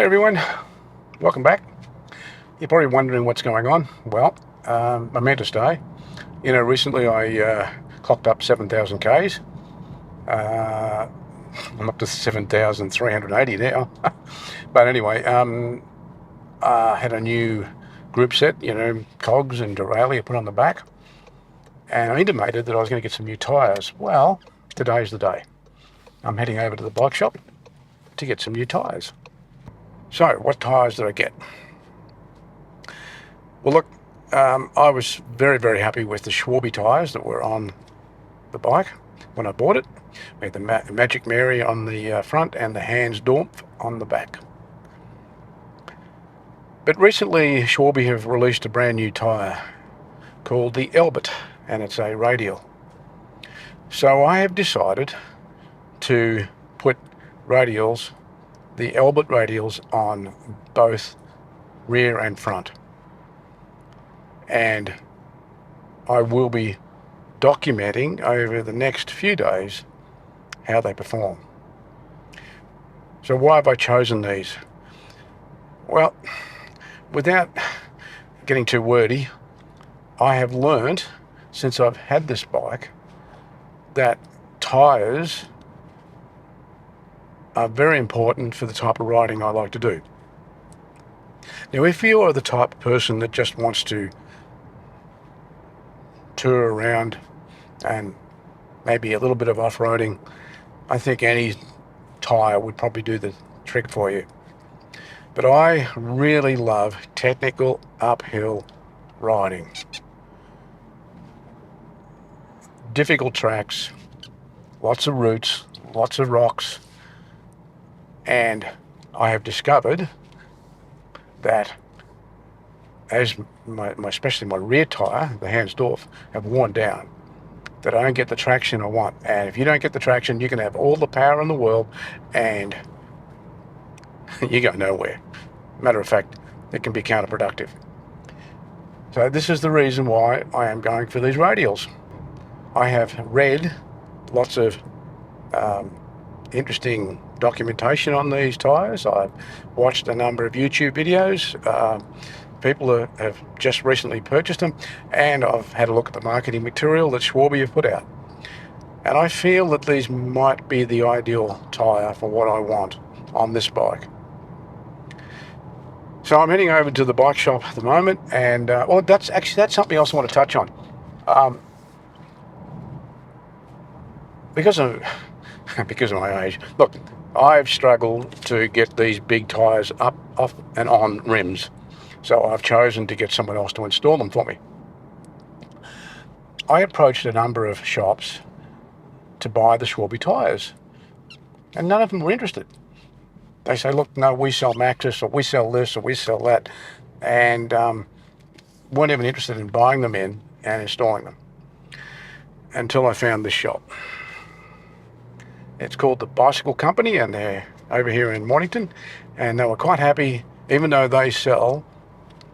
Hi everyone, welcome back. You're probably wondering what's going on. Well, momentous day. Recently I clocked up 7,000 Ks. I'm up to 7,380 now. But anyway, I had a new group set, cogs and derailleur put on the back. And I intimated that I was going to get some new tyres. Well, today's the day. I'm heading over to the bike shop to get some new tyres. So, what tyres did I get? Well, look, I was very, very happy with the Schwalbe tyres that were on the bike when I bought it. We had the Magic Mary on the front and the Hans Dorf on the back. But recently, Schwalbe have released a brand new tyre called the Elbit, and it's a Radial. So I have decided to put radials, the Elbit radials, on both rear and front. And I will be documenting over the next few days how they perform. So why have I chosen these? Well, without getting too wordy, I have learned since I've had this bike that tyres are very important for the type of riding I like to do. Now, if you are the type of person that just wants to tour around and maybe a little bit of off-roading, I think any tyre would probably do the trick for you. But I really love technical uphill riding. Difficult tracks, lots of roots, lots of rocks, and I have discovered that as especially my rear tyre, the Hans Dorf, have worn down, that I don't get the traction I want. And if you don't get the traction, you can have all the power in the world and you go nowhere. Matter of fact, it can be counterproductive. So this is the reason why I am going for these radials. I have read lots of interesting documentation on these tyres. I've watched a number of YouTube videos. People have just recently purchased them, and I've had a look at the marketing material that Schwalbe have put out. And I feel that these might be the ideal tyre for what I want on this bike. So I'm heading over to the bike shop at the moment, and well, that's something else I want to touch on. Because of my age, look, I've struggled to get these big tyres up, off and on rims. So I've chosen to get someone else to install them for me. I approached a number of shops to buy the Schwalbe tyres, and none of them were interested. They say, look, no, we sell Maxxis, or we sell this, or we sell that, and weren't even interested in buying them in and installing them until I found this shop. It's called the Bicycle Company, and they're over here in Mornington, and they were quite happy, even though they sell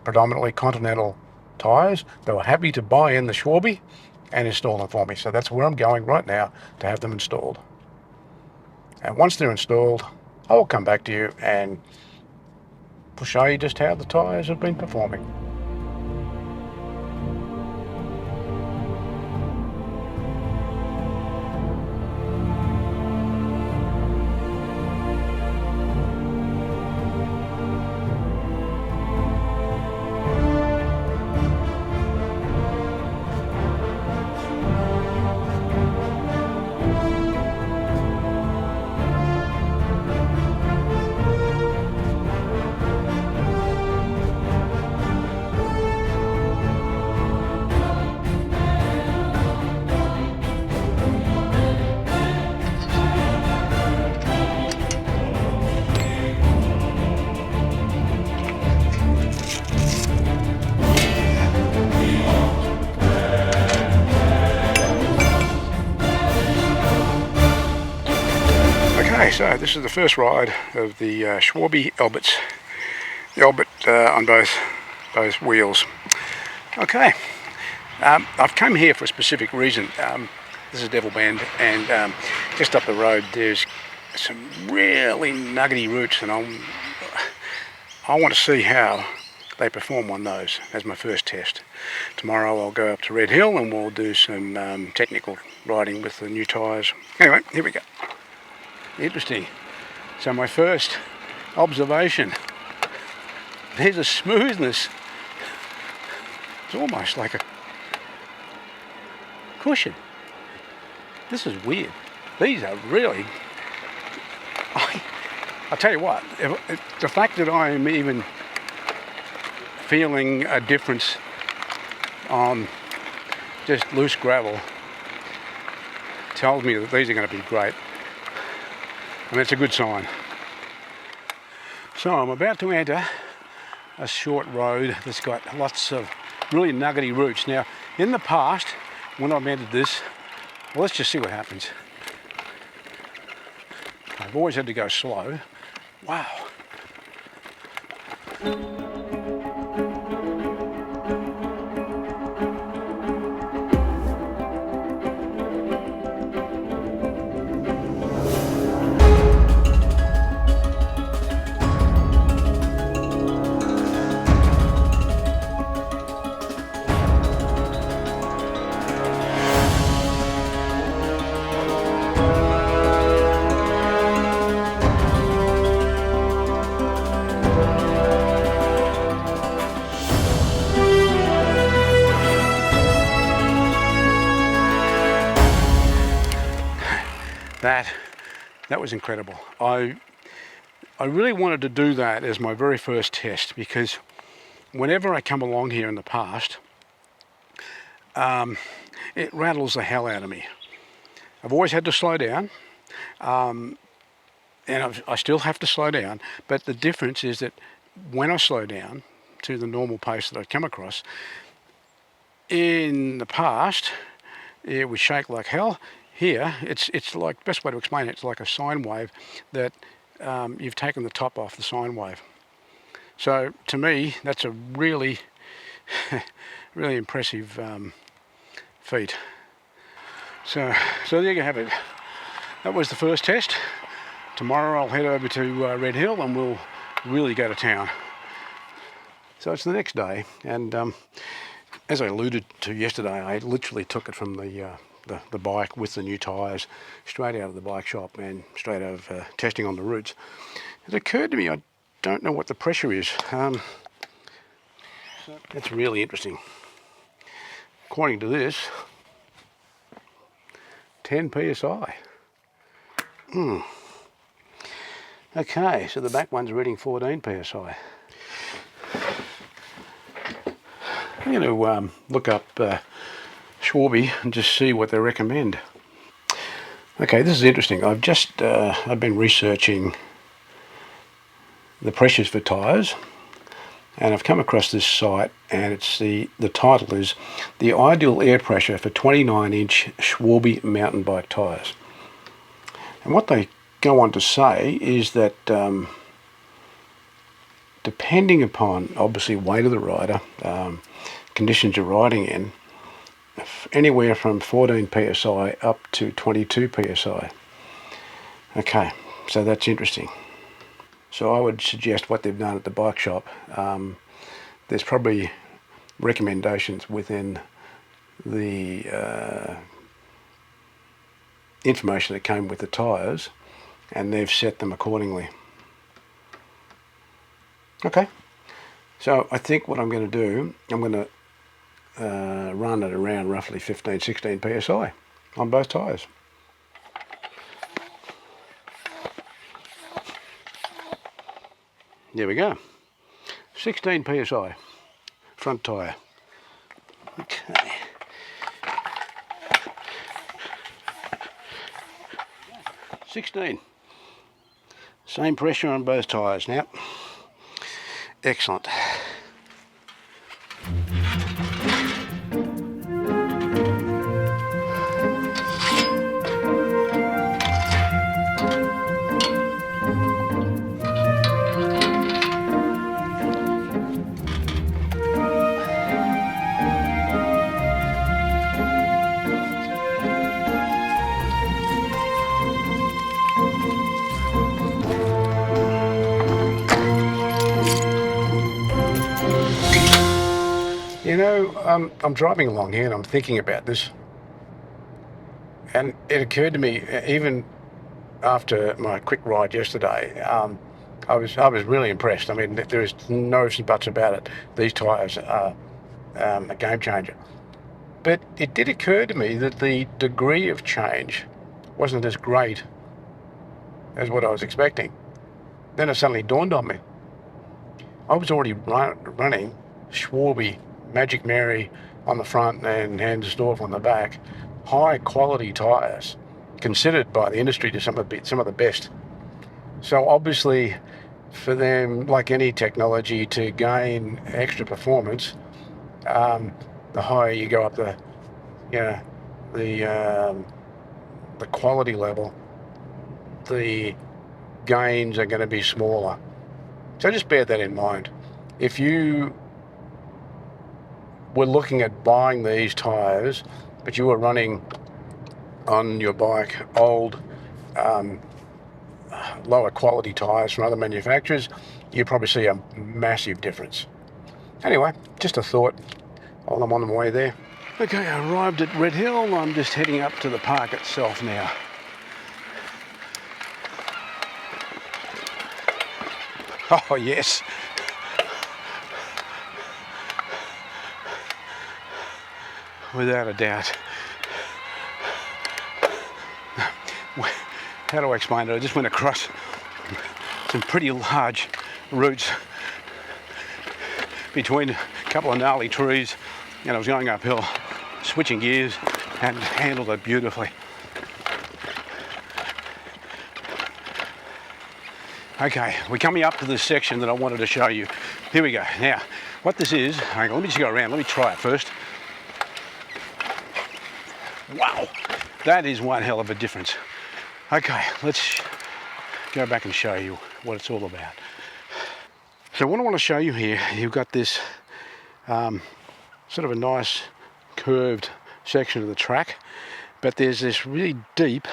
predominantly Continental tyres, they were happy to buy in the Schwalbe and install them for me. So that's where I'm going right now to have them installed. And once they're installed, I will come back to you and show you just how the tyres have been performing. Okay, so this is the first ride of the Schwalbe Elbits. The Elbit on both wheels. Okay, I've come here for a specific reason. This is Devil Bend, and just up the road there's some really nuggety routes, and I want to see how they perform on those as my first test. Tomorrow I'll go up to Red Hill and we'll do some technical riding with the new tyres. Anyway, here we go. Interesting. So my first observation, there's a smoothness. It's almost like a cushion. This is weird. These are really... I'll tell you what, the fact that I am even feeling a difference on just loose gravel tells me that these are going to be great. And it's a good sign. So I'm about to enter a short road that's got lots of really nuggety routes. Now, in the past, when I've entered this, well, let's just see what happens. I've always had to go slow. Wow. That was incredible. I really wanted to do that as my very first test, because whenever I come along here in the past, it rattles the hell out of me. I've always had to slow down, and I still have to slow down, but the difference is that when I slow down to the normal pace that I'd come across, in the past, it would shake like hell. Here, it's like, best way to explain it, it's like a sine wave that you've taken the top off the sine wave. So to me, that's a really, really impressive feat. So there you have it. That was the first test. Tomorrow I'll head over to Red Hill and we'll really go to town. So it's the next day, and as I alluded to yesterday, I literally took it from the bike with the new tyres straight out of the bike shop and straight out of testing on the routes. It occurred to me, I don't know what the pressure is. That's really interesting. According to this, 10 psi. Okay, so the back one's reading 14 psi. I'm going to look up Schwalbe and just see what they recommend. Okay, this is interesting. I've been researching the pressures for tyres, and I've come across this site, and it's the title is "The Ideal Air Pressure for 29-inch Schwalbe mountain bike tyres." And what they go on to say is that depending upon obviously weight of the rider, conditions you're riding in, anywhere from 14 psi up to 22 psi. Okay, so that's interesting. So I would suggest what they've done at the bike shop. There's probably recommendations within the information that came with the tyres, and they've set them accordingly. Okay, so I think what I'm going to do, I'm going to run at around roughly 15-16 psi on both tyres. There we go, 16 psi front tyre. Okay, $16. Same pressure on both tyres now. Excellent. I'm driving along here and I'm thinking about this, and it occurred to me, even after my quick ride yesterday, I was really impressed. I mean, there is no ifs and buts about it. These tyres are a game changer. But it did occur to me that the degree of change wasn't as great as what I was expecting. Then it suddenly dawned on me. I was already running Schwalbe Magic Mary on the front and Hansdorf on the back, high quality tyres, considered by the industry to some of the best. So obviously, for them, like any technology, to gain extra performance, the higher you go up the quality level, the gains are going to be smaller. So just bear that in mind. If you were looking at buying these tyres, but you were running on your bike old, lower quality tyres from other manufacturers, you probably see a massive difference. Anyway, just a thought while I'm on my way there. Okay, I arrived at Radial. I'm just heading up to the park itself now. Oh yes. Without a doubt. How do I explain it? I just went across some pretty large roots between a couple of gnarly trees, and I was going uphill, switching gears, and handled it beautifully. Okay, we're coming up to this section that I wanted to show you. Here we go. Now, what this is, hang on, let me just go around, let me try it first. Wow, that is one hell of a difference. Okay, let's go back and show you what it's all about. So what I want to show you here, you've got this sort of a nice curved section of the track, but there's this really deep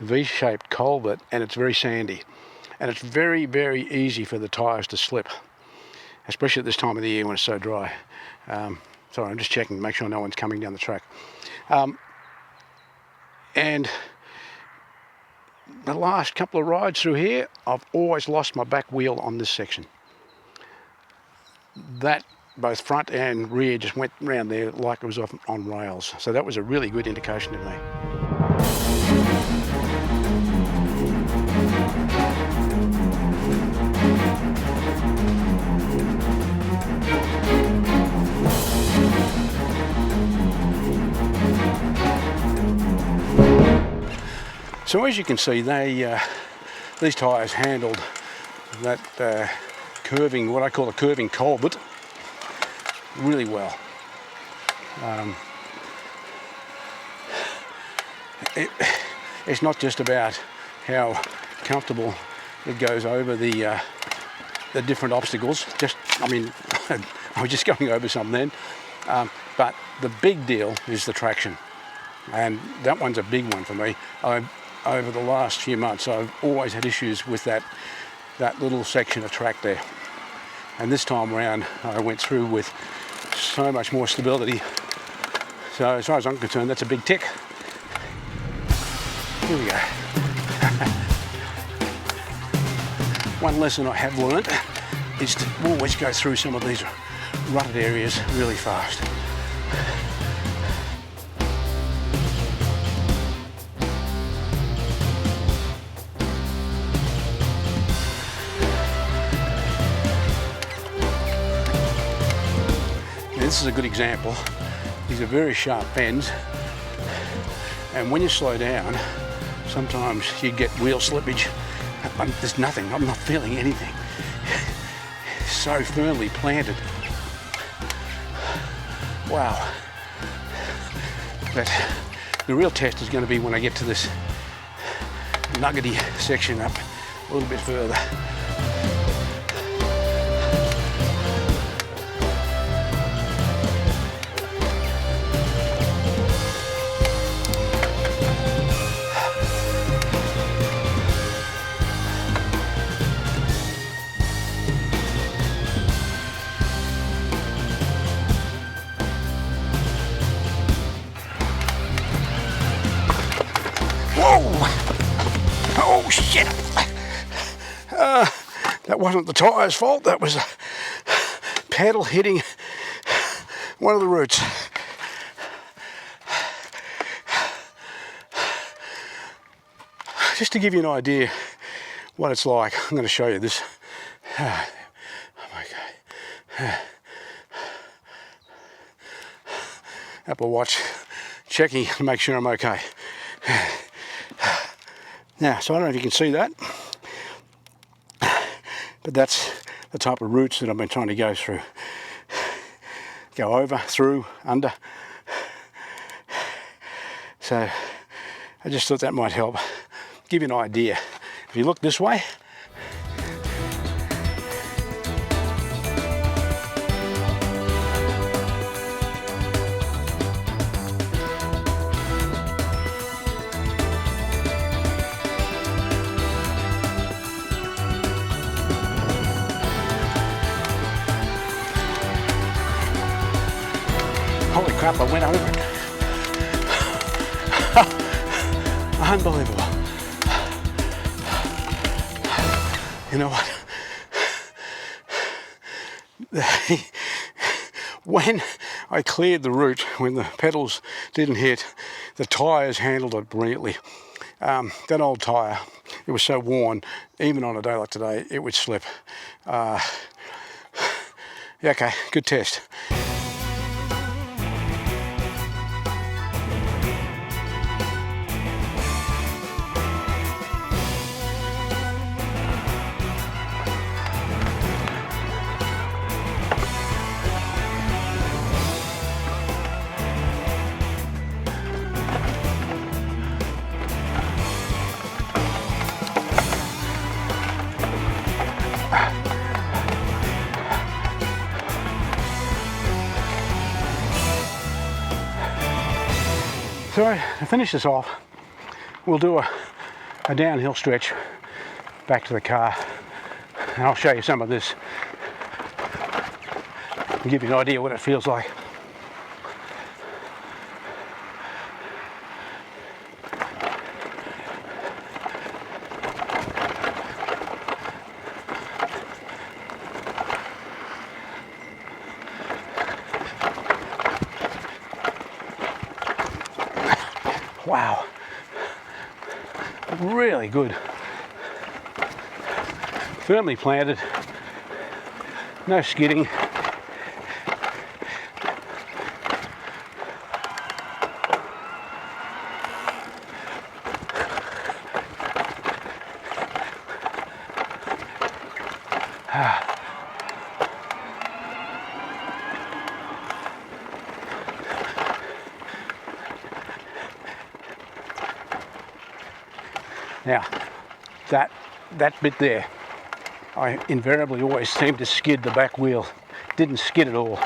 V-shaped culvert, and it's very sandy. And it's very, very easy for the tyres to slip, especially at this time of the year when it's so dry. Sorry, I'm just checking to make sure no one's coming down the track. And the last couple of rides through here, I've always lost my back wheel on this section. That, both front and rear, just went round there like it was on rails. So that was a really good indication to me. So as you can see, these tyres handled that curving, what I call a curving culvert, really well. It's not just about how comfortable it goes over the different obstacles. I was just going over some then, but the big deal is the traction, and that one's a big one for me. Over the last few months, I've always had issues with that little section of track there. And this time around, I went through with so much more stability. So as far as I'm concerned, that's a big tick. Here we go. One lesson I have learned is to always go through some of these rutted areas really fast. This is a good example. These are very sharp bends, and when you slow down, sometimes you get wheel slippage. There's nothing, I'm not feeling anything. So firmly planted. Wow. But the real test is going to be when I get to this nuggety section up a little bit further. Whoa! Oh shit! That wasn't the tyres' fault, that was a pedal hitting one of the roots. Just to give you an idea what it's like, I'm going to show you this. Okay. Apple Watch, checking to make sure I'm okay. Now, so I don't know if you can see that, but that's the type of routes that I've been trying to go through. Go over, through, under. So I just thought that might help give you an idea. If you look this way, holy crap, I went over it. Unbelievable. You know what? When I cleared the route, when the pedals didn't hit, the tyres handled it brilliantly. That old tyre, it was so worn, even on a day like today, it would slip. Yeah, okay, good test. So to finish this off, we'll do a downhill stretch back to the car, and I'll show you some of this and give you an idea what it feels like. Wow, really good. Firmly planted, no skidding. Now, that bit there, I invariably always seem to skid the back wheel. Didn't skid at all.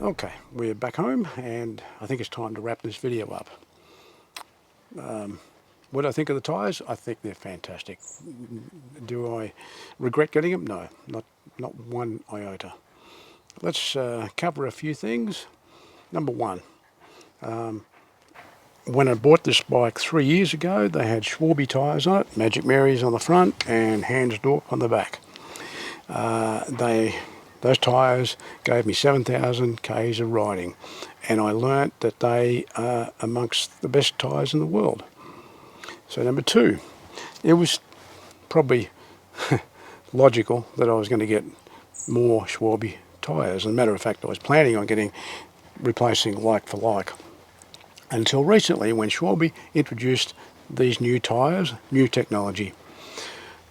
Okay, we're back home and I think it's time to wrap this video up. What do I think of the tyres? I think they're fantastic. Do I regret getting them? No, not one iota. Let's cover a few things. Number one, when I bought this bike 3 years ago, they had Schwalbe tyres on it, Magic Marys on the front and Hansdorp on the back. Those tyres gave me 7,000 k's of riding, and I learnt that they are amongst the best tyres in the world. So number two, it was probably logical that I was going to get more Schwalbe tyres. As a matter of fact, I was planning on replacing like for like. Until recently, when Schwalbe introduced these new tyres, new technology.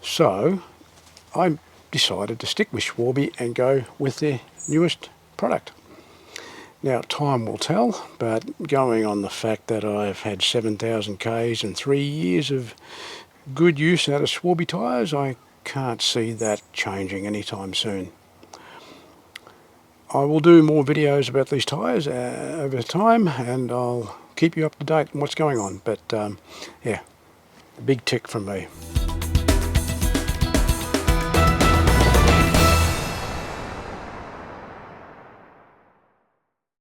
So I decided to stick with Schwalbe and go with their newest product. Now time will tell, but going on the fact that I've had 7,000 Ks and 3 years of good use out of Schwalbe tyres, I can't see that changing anytime soon. I will do more videos about these tyres over time, and I'll keep you up to date on what's going on, but yeah, a big tick from me.